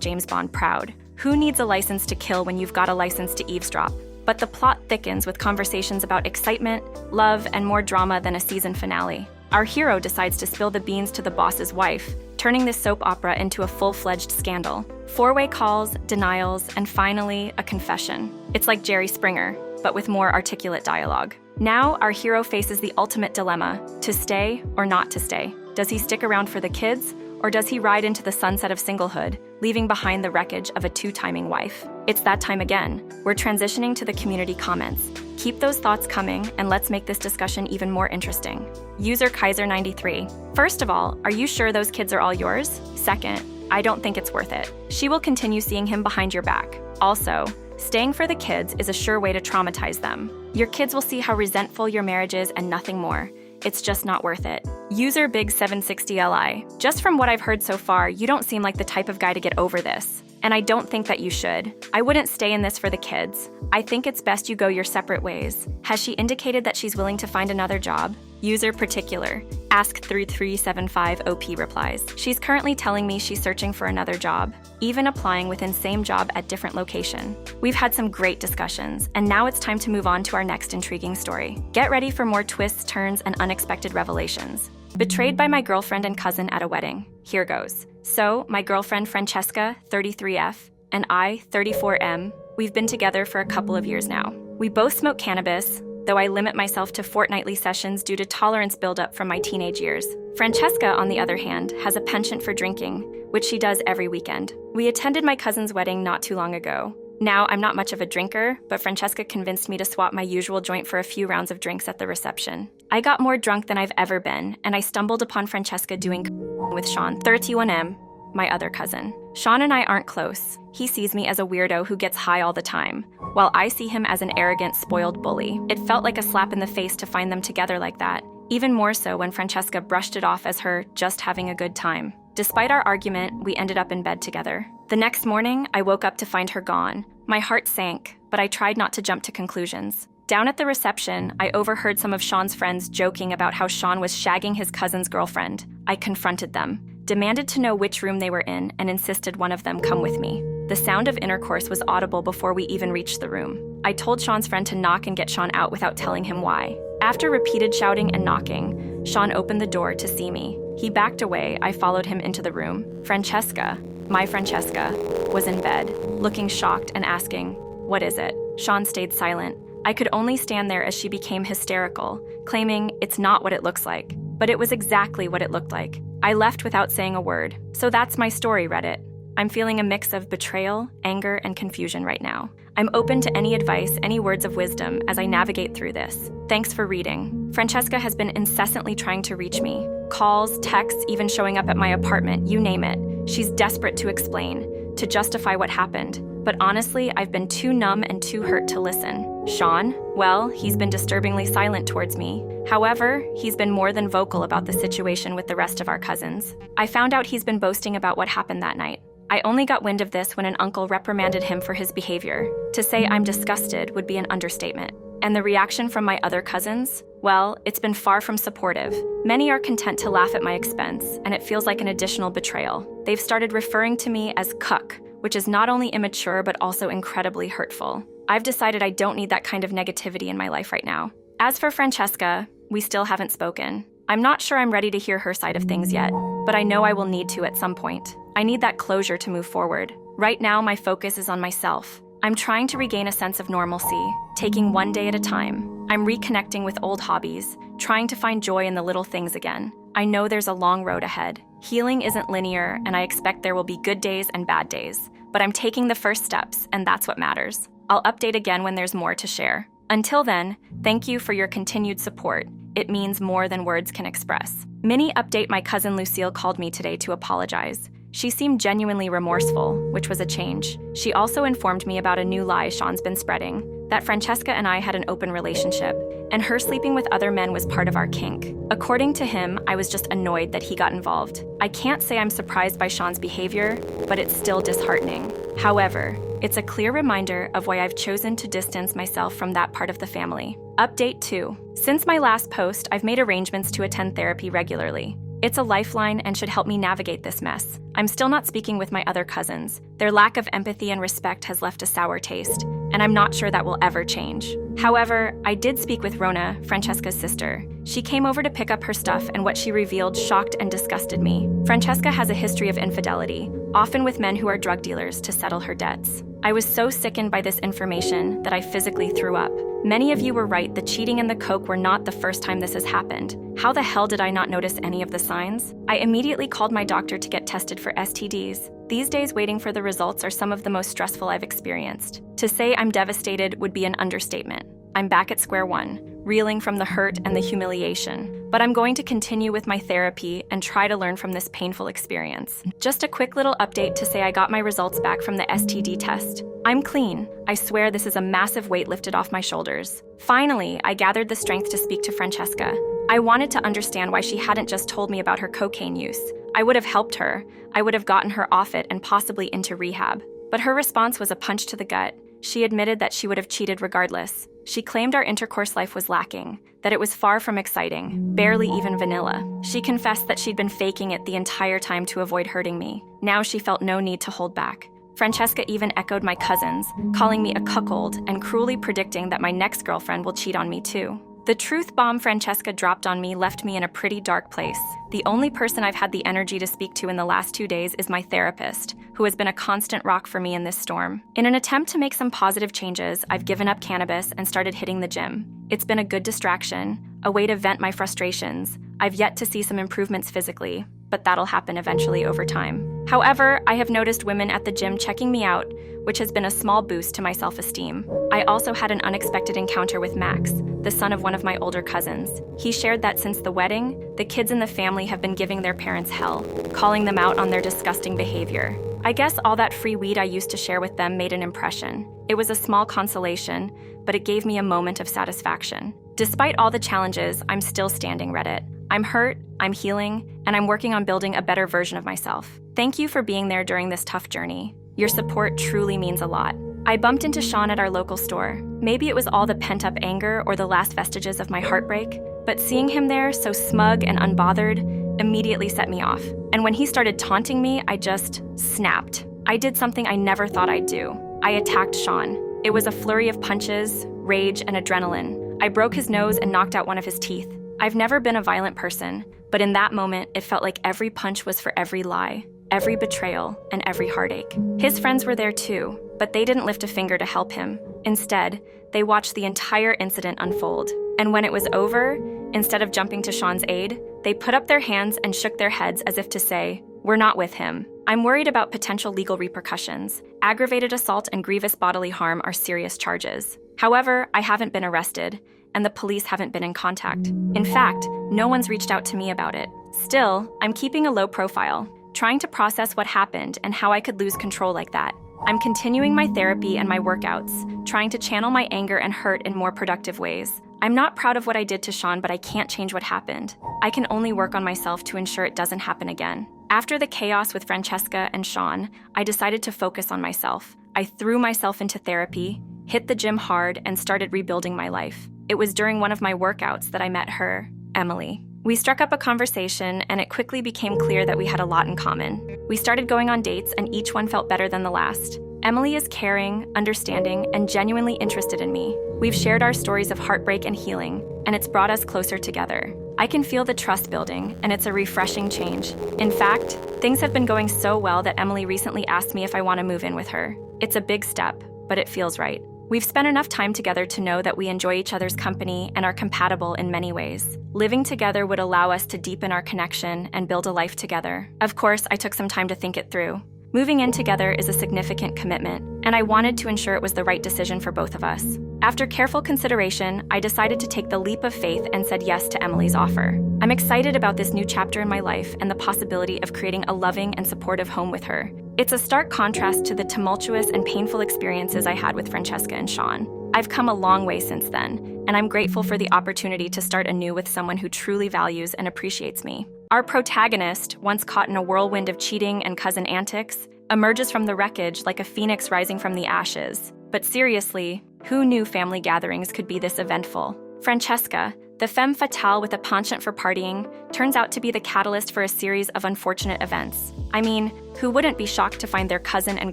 James Bond proud. Who needs a license to kill when you've got a license to eavesdrop? But the plot thickens with conversations about excitement, love, and more drama than a season finale. Our hero decides to spill the beans to the boss's wife, turning this soap opera into a full-fledged scandal. 4-way calls, denials, and finally, a confession. It's like Jerry Springer, but with more articulate dialogue. Now, our hero faces the ultimate dilemma: to stay or not to stay. Does he stick around for the kids, or does he ride into the sunset of singlehood, leaving behind the wreckage of a 2-timing wife? It's that time again. We're transitioning to the community comments. Keep those thoughts coming, and let's make this discussion even more interesting. User Kaiser93. First of all, are you sure those kids are all yours? Second, I don't think it's worth it. She will continue seeing him behind your back. Also, staying for the kids is a sure way to traumatize them. Your kids will see how resentful your marriage is and nothing more. It's just not worth it. User Big760Li. Just from what I've heard so far, you don't seem like the type of guy to get over this. And I don't think that you should. I wouldn't stay in this for the kids. I think it's best you go your separate ways. Has she indicated that she's willing to find another job? User particular, ask3375OP replies. She's currently telling me she's searching for another job, even applying within same job at different location. We've had some great discussions, and now it's time to move on to our next intriguing story. Get ready for more twists, turns, and unexpected revelations. Betrayed by my girlfriend and cousin at a wedding. Here goes. So, my girlfriend Francesca, 33F, and I, 34M, we've been together for a couple of years now. We both smoke cannabis, though I limit myself to fortnightly sessions due to tolerance buildup from my teenage years. Francesca, on the other hand, has a penchant for drinking, which she does every weekend. We attended my cousin's wedding not too long ago. Now, I'm not much of a drinker, but Francesca convinced me to swap my usual joint for a few rounds of drinks at the reception. I got more drunk than I've ever been, and I stumbled upon Francesca doing with Sean, 31M, my other cousin. Sean and I aren't close. He sees me as a weirdo who gets high all the time, while I see him as an arrogant, spoiled bully. It felt like a slap in the face to find them together like that, even more so when Francesca brushed it off as her just having a good time. Despite our argument, we ended up in bed together. The next morning, I woke up to find her gone. My heart sank, but I tried not to jump to conclusions. Down at the reception, I overheard some of Sean's friends joking about how Sean was shagging his cousin's girlfriend. I confronted them, demanded to know which room they were in, and insisted one of them come with me. The sound of intercourse was audible before we even reached the room. I told Sean's friend to knock and get Sean out without telling him why. After repeated shouting and knocking, Sean opened the door to see me. He backed away. I followed him into the room. Francesca, my Francesca, was in bed, looking shocked and asking, "What is it?" Sean stayed silent. I could only stand there as she became hysterical, claiming it's not what it looks like. But it was exactly what it looked like. I left without saying a word. So that's my story, Reddit. I'm feeling a mix of betrayal, anger, and confusion right now. I'm open to any advice, any words of wisdom as I navigate through this. Thanks for reading. Francesca has been incessantly trying to reach me. Calls, texts, even showing up at my apartment, you name it. She's desperate to explain, to justify what happened. But honestly, I've been too numb and too hurt to listen. Sean? Well, he's been disturbingly silent towards me. However, he's been more than vocal about the situation with the rest of our cousins. I found out he's been boasting about what happened that night. I only got wind of this when an uncle reprimanded him for his behavior. To say I'm disgusted would be an understatement. And the reaction from my other cousins? Well, it's been far from supportive. Many are content to laugh at my expense, and it feels like an additional betrayal. They've started referring to me as cuck, which is not only immature but also incredibly hurtful. I've decided I don't need that kind of negativity in my life right now. As for Francesca, we still haven't spoken. I'm not sure I'm ready to hear her side of things yet, but I know I will need to at some point. I need that closure to move forward. Right now, my focus is on myself. I'm trying to regain a sense of normalcy, taking one day at a time. I'm reconnecting with old hobbies, trying to find joy in the little things again. I know there's a long road ahead. Healing isn't linear, and I expect there will be good days and bad days. But I'm taking the first steps, and that's what matters. I'll update again when there's more to share. Until then, thank you for your continued support. It means more than words can express. Mini update: my cousin Lucille called me today to apologize. She seemed genuinely remorseful, which was a change. She also informed me about a new lie Sean's been spreading, that Francesca and I had an open relationship, and her sleeping with other men was part of our kink. According to him, I was just annoyed that he got involved. I can't say I'm surprised by Sean's behavior, but it's still disheartening. However, it's a clear reminder of why I've chosen to distance myself from that part of the family. Update 2. Since my last post, I've made arrangements to attend therapy regularly. It's a lifeline and should help me navigate this mess. I'm still not speaking with my other cousins. Their lack of empathy and respect has left a sour taste, and I'm not sure that will ever change. However, I did speak with Rona, Francesca's sister. She came over to pick up her stuff, and what she revealed shocked and disgusted me. Francesca has a history of infidelity, often with men who are drug dealers, to settle her debts. I was so sickened by this information that I physically threw up. Many of you were right, the cheating and the coke were not the first time this has happened. How the hell did I not notice any of the signs? I immediately called my doctor to get tested for STDs. These days waiting for the results are some of the most stressful I've experienced. To say I'm devastated would be an understatement. I'm back at square one, reeling from the hurt and the humiliation. But I'm going to continue with my therapy and try to learn from this painful experience. Just a quick little update to say I got my results back from the STD test. I'm clean. I swear this is a massive weight lifted off my shoulders. Finally, I gathered the strength to speak to Francesca. I wanted to understand why she hadn't just told me about her cocaine use. I would have helped her. I would have gotten her off it and possibly into rehab. But her response was a punch to the gut. She admitted that she would have cheated regardless. She claimed our intercourse life was lacking, that it was far from exciting, barely even vanilla. She confessed that she'd been faking it the entire time to avoid hurting me. Now she felt no need to hold back. Francesca even echoed my cousins, calling me a cuckold and cruelly predicting that my next girlfriend will cheat on me too. The truth bomb Francesca dropped on me left me in a pretty dark place. The only person I've had the energy to speak to in the last 2 days is my therapist, who has been a constant rock for me in this storm. In an attempt to make some positive changes, I've given up cannabis and started hitting the gym. It's been a good distraction, a way to vent my frustrations. I've yet to see some improvements physically, but that'll happen eventually over time. However, I have noticed women at the gym checking me out, which has been a small boost to my self-esteem. I also had an unexpected encounter with Max, the son of one of my older cousins. He shared that since the wedding, the kids in the family have been giving their parents hell, calling them out on their disgusting behavior. I guess all that free weed I used to share with them made an impression. It was a small consolation, but it gave me a moment of satisfaction. Despite all the challenges, I'm still standing, Reddit. I'm hurt, I'm healing, and I'm working on building a better version of myself. Thank you for being there during this tough journey. Your support truly means a lot. I bumped into Sean at our local store. Maybe it was all the pent-up anger or the last vestiges of my heartbreak, but seeing him there, so smug and unbothered, immediately set me off. And when he started taunting me, I just snapped. I did something I never thought I'd do. I attacked Sean. It was a flurry of punches, rage, and adrenaline. I broke his nose and knocked out one of his teeth. I've never been a violent person, but in that moment, it felt like every punch was for every lie, every betrayal, and every heartache. His friends were there too, but they didn't lift a finger to help him. Instead, they watched the entire incident unfold. And when it was over, instead of jumping to Sean's aid, they put up their hands and shook their heads as if to say, "We're not with him." I'm worried about potential legal repercussions. Aggravated assault and grievous bodily harm are serious charges. However, I haven't been arrested, and the police haven't been in contact. In fact, no one's reached out to me about it. Still, I'm keeping a low profile, trying to process what happened and how I could lose control like that. I'm continuing my therapy and my workouts, trying to channel my anger and hurt in more productive ways. I'm not proud of what I did to Sean, but I can't change what happened. I can only work on myself to ensure it doesn't happen again. After the chaos with Francesca and Sean, I decided to focus on myself. I threw myself into therapy, hit the gym hard, and started rebuilding my life. It was during one of my workouts that I met her, Emily. We struck up a conversation, and it quickly became clear that we had a lot in common. We started going on dates, and each one felt better than the last. Emily is caring, understanding, and genuinely interested in me. We've shared our stories of heartbreak and healing, and it's brought us closer together. I can feel the trust building, and it's a refreshing change. In fact, things have been going so well that Emily recently asked me if I want to move in with her. It's a big step, but it feels right. We've spent enough time together to know that we enjoy each other's company and are compatible in many ways. Living together would allow us to deepen our connection and build a life together. Of course, I took some time to think it through. Moving in together is a significant commitment, and I wanted to ensure it was the right decision for both of us. After careful consideration, I decided to take the leap of faith and said yes to Emily's offer. I'm excited about this new chapter in my life and the possibility of creating a loving and supportive home with her. It's a stark contrast to the tumultuous and painful experiences I had with Francesca and Sean. I've come a long way since then, and I'm grateful for the opportunity to start anew with someone who truly values and appreciates me. Our protagonist, once caught in a whirlwind of cheating and cousin antics, emerges from the wreckage like a phoenix rising from the ashes. But seriously, who knew family gatherings could be this eventful? Francesca, the femme fatale with a penchant for partying, turns out to be the catalyst for a series of unfortunate events. I mean, who wouldn't be shocked to find their cousin and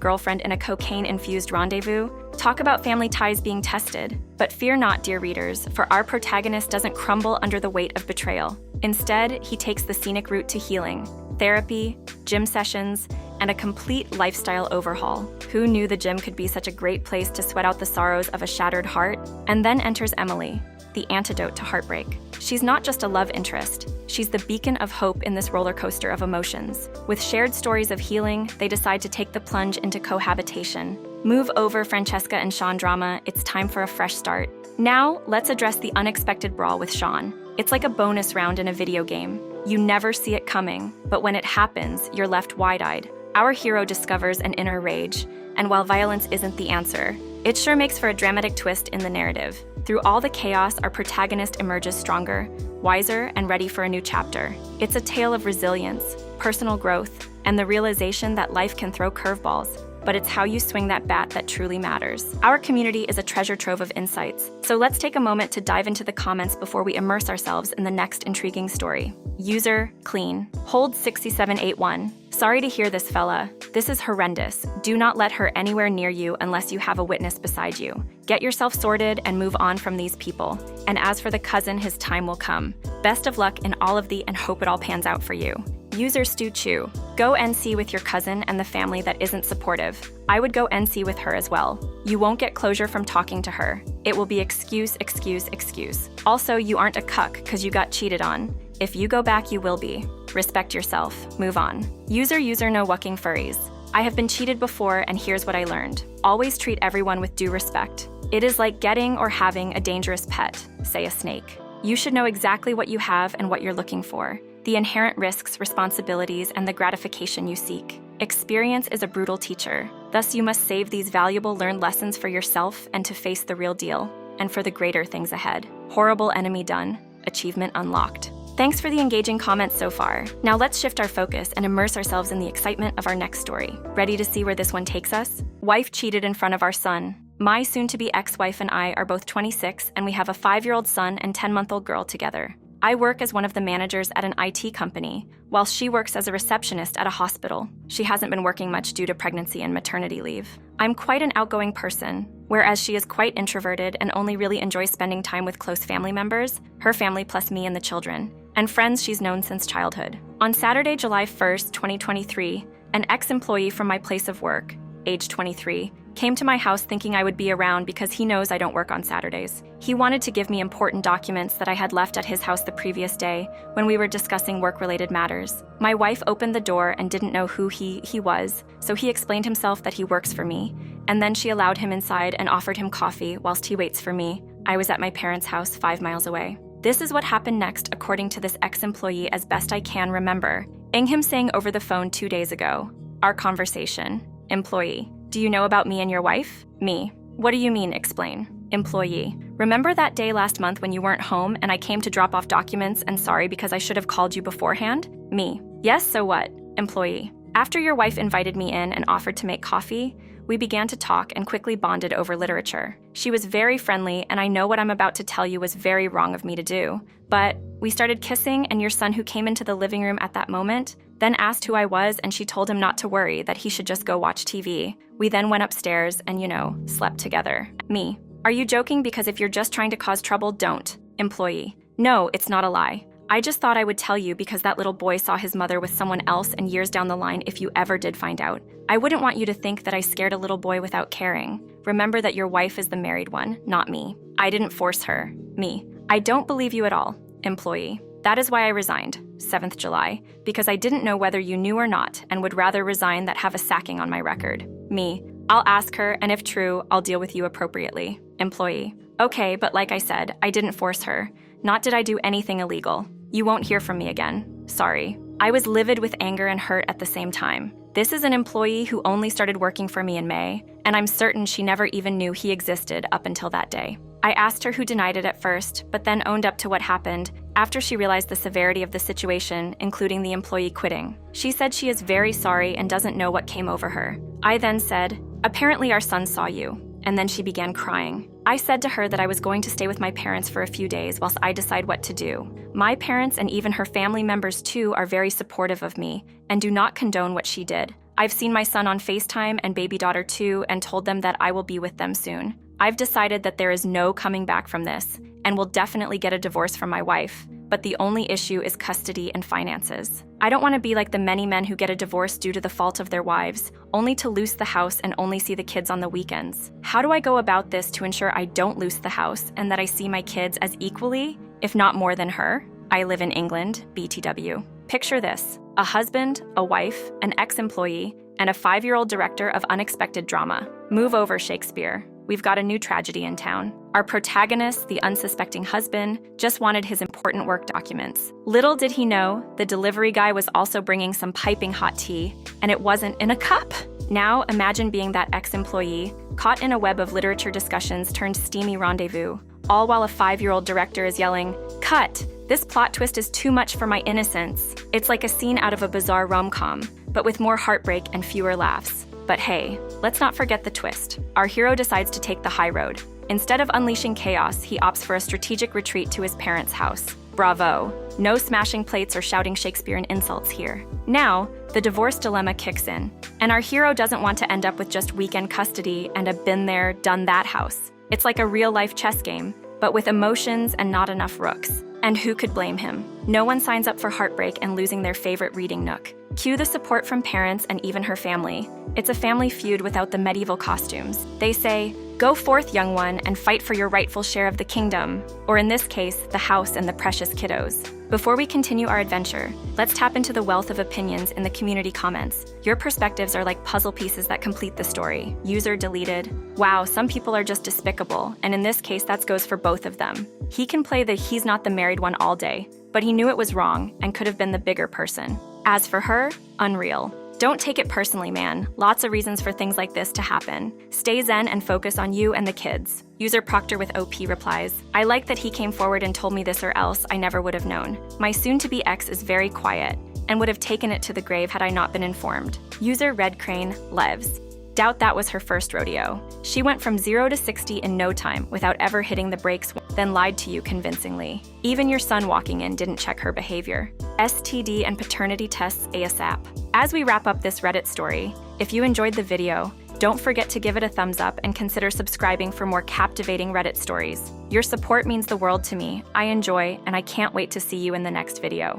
girlfriend in a cocaine-infused rendezvous? Talk about family ties being tested. But fear not, dear readers, for our protagonist doesn't crumble under the weight of betrayal. Instead, he takes the scenic route to healing, therapy, gym sessions, and a complete lifestyle overhaul. Who knew the gym could be such a great place to sweat out the sorrows of a shattered heart? And then enters Emily, the antidote to heartbreak. She's not just a love interest, she's the beacon of hope in this roller coaster of emotions. With shared stories of healing, they decide to take the plunge into cohabitation. Move over, Francesca and Sean drama, it's time for a fresh start. Now, let's address the unexpected brawl with Sean. It's like a bonus round in a video game. You never see it coming, but when it happens, you're left wide-eyed. Our hero discovers an inner rage, and while violence isn't the answer, it sure makes for a dramatic twist in the narrative. Through all the chaos, our protagonist emerges stronger, wiser, and ready for a new chapter. It's a tale of resilience, personal growth, and the realization that life can throw curveballs. but it's how you swing that bat that truly matters. Our community is a treasure trove of insights, so let's take a moment to dive into the comments before we immerse ourselves in the next intriguing story. User, clean. Hold 6781. Sorry to hear this, fella. This is horrendous. Do not let her anywhere near you unless you have a witness beside you. Get yourself sorted and move on from these people. And as for the cousin, his time will come. Best of luck in all of the and hope it all pans out for you. User Stu Chu. Go NC with your cousin and the family that isn't supportive. I would go NC with her as well. You won't get closure from talking to her. It will be excuse, excuse, excuse. Also, you aren't a cuck because you got cheated on. If you go back, you will be. Respect yourself. Move on. User no wucking furries. I have been cheated before, and here's what I learned. Always treat everyone with due respect. It is like getting or having a dangerous pet, say a snake. You should know exactly what you have and what you're looking for, the inherent risks, responsibilities, and the gratification you seek. Experience is a brutal teacher. Thus, you must save these valuable learned lessons for yourself and to face the real deal, and for the greater things ahead. Horrible enemy done. Achievement unlocked. Thanks for the engaging comments so far. Now let's shift our focus and immerse ourselves in the excitement of our next story. Ready to see where this one takes us? Wife cheated in front of our son. My soon-to-be ex-wife and I are both 26, and we have a 5-year-old son and 10-month-old girl together. I work as one of the managers at an IT company, while she works as a receptionist at a hospital. She hasn't been working much due to pregnancy and maternity leave. I'm quite an outgoing person, whereas she is quite introverted and only really enjoys spending time with close family members, her family plus me and the children, and friends she's known since childhood. On Saturday, July 1st, 2023, an ex-employee from my place of work, age 23, came to my house thinking I would be around because he knows I don't work on Saturdays. He wanted to give me important documents that I had left at his house the previous day when we were discussing work-related matters. My wife opened the door and didn't know who he was, so he explained himself that he works for me, and then she allowed him inside and offered him coffee whilst he waits for me. I was at my parents' house 5 miles away. This is what happened next according to this ex-employee as best I can remember. Him saying over the phone 2 days ago. Our conversation. Employee. Do you know about me and your wife? Me. What do you mean, explain? Employee. Remember that day last month when you weren't home and I came to drop off documents and sorry because I should have called you beforehand? Me. Yes, so what? Employee. After your wife invited me in and offered to make coffee, we began to talk and quickly bonded over literature. She was very friendly, and I know what I'm about to tell you was very wrong of me to do. But we started kissing, and your son, who came into the living room at that moment, then asked who I was, and she told him not to worry, that he should just go watch TV. We then went upstairs and, slept together. Me. Are you joking? Because if you're just trying to cause trouble, don't. Employee. No, it's not a lie. I just thought I would tell you because that little boy saw his mother with someone else, and years down the line, if you ever did find out, I wouldn't want you to think that I scared a little boy without caring. Remember that your wife is the married one, not me. I didn't force her. Me. I don't believe you at all. Employee. That is why I resigned, 7th July, because I didn't know whether you knew or not and would rather resign than have a sacking on my record. Me. I'll ask her, and if true, I'll deal with you appropriately. Employee. Okay, but like I said, I didn't force her. Not did I do anything illegal. You won't hear from me again. Sorry. I was livid with anger and hurt at the same time. This is an employee who only started working for me in May, and I'm certain she never even knew he existed up until that day. I asked her, who denied it at first, but then owned up to what happened after she realized the severity of the situation, including the employee quitting. She said she is very sorry and doesn't know what came over her. I then said, apparently our son saw you. And then she began crying. I said to her that I was going to stay with my parents for a few days whilst I decide what to do. My parents and even her family members too are very supportive of me and do not condone what she did. I've seen my son on FaceTime and baby daughter too and told them that I will be with them soon. I've decided that there is no coming back from this and will definitely get a divorce from my wife, but the only issue is custody and finances. I don't want to be like the many men who get a divorce due to the fault of their wives, only to lose the house and only see the kids on the weekends. How do I go about this to ensure I don't lose the house and that I see my kids as equally, if not more than her? I live in England, BTW. Picture this: a husband, a wife, an ex-employee, and a 5-year-old director of unexpected drama. Move over, Shakespeare. We've got a new tragedy in town. Our protagonist, the unsuspecting husband, just wanted his important work documents. Little did he know, the delivery guy was also bringing some piping hot tea, and it wasn't in a cup. Now, imagine being that ex-employee, caught in a web of literature discussions turned steamy rendezvous, all while a 5-year-old director is yelling, "Cut! This plot twist is too much for my innocence." It's like a scene out of a bizarre rom-com, but with more heartbreak and fewer laughs. But hey, let's not forget the twist. Our hero decides to take the high road. Instead of unleashing chaos, he opts for a strategic retreat to his parents' house. Bravo! No smashing plates or shouting Shakespearean insults here. Now, the divorce dilemma kicks in, and our hero doesn't want to end up with just weekend custody and a been there, done that house. It's like a real-life chess game, but with emotions and not enough rooks. And who could blame him? No one signs up for heartbreak and losing their favorite reading nook. Cue the support from parents and even her family. It's a family feud without the medieval costumes. They say, "Go forth, young one, and fight for your rightful share of the kingdom," or in this case, the house and the precious kiddos. Before we continue our adventure, let's tap into the wealth of opinions in the community comments. Your perspectives are like puzzle pieces that complete the story. User deleted. Wow, some people are just despicable, and in this case, that goes for both of them. He can play the he's not the married one all day, but he knew it was wrong and could have been the bigger person. As for her, unreal. Don't take it personally, man. Lots of reasons for things like this to happen. Stay zen and focus on you and the kids. User Proctor with OP replies, "I like that he came forward and told me this, or else I never would have known. My soon-to-be ex is very quiet and would have taken it to the grave had I not been informed." User Red Crane Levs. Doubt that was her first rodeo. She went from 0 to 60 in no time without ever hitting the brakes, then lied to you convincingly. Even your son walking in didn't check her behavior. STD and paternity tests ASAP. As we wrap up this Reddit story, if you enjoyed the video, don't forget to give it a thumbs up and consider subscribing for more captivating Reddit stories. Your support means the world to me. I enjoy, and I can't wait to see you in the next video.